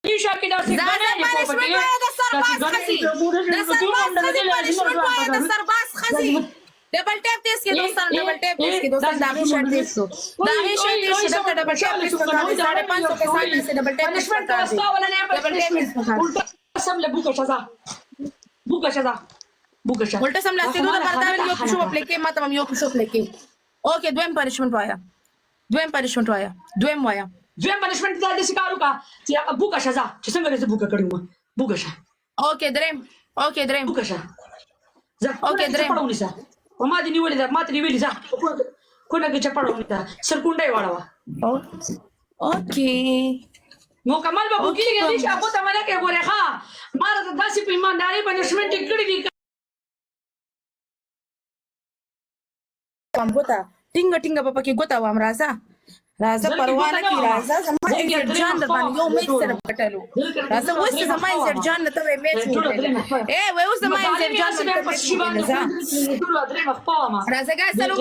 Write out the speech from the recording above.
نیشه کې داسې غنې دي پوپټې د سرباز خزي ډبل ټیپ تیز کې دوستان ډبل ټیپ تیز کې دوستان داغي شرط تیز شو داغي شرط تیز شو دغه ډبل ټیپ تیز کو 550 के साथ से डबल टेप पनिशमेंट का रास्ता वाला नहीं उल्टा सम ले बुका शजा उल्टा सम लाते दो पर्दा यो कुछ प्लेके मत हम यो कुछ प्लेके ओके द्वैम पनिशमेंट वाया द्वैम पनिशमेंट دا د سکارو کا چې بوکا شزا چې څنګه دې بوکا کړی و بوکا شه اوکې دریم بوکا شه زه اوکې دریم پړونی سا او ما دې نیولې دا ما ته نیولې ځه کوونه کې چپړونی دا سرکونډه واړه اوکې نو کمال به بوکی لګې دي شاپو ته مله کې ګوره ها مار ته داسې په ایمانداري پنیشمنت کړی دي کوم ګوتا ټینګ پپا کې ګوتا وام راځه پروانه کې راځه زما عزت جان د باندې یو میچ سره پټلو راځه وځه زما عزت جان ته میچ وکړه اے وای اوس زما عزت جان ته میچ وکړه راځه ګا سلام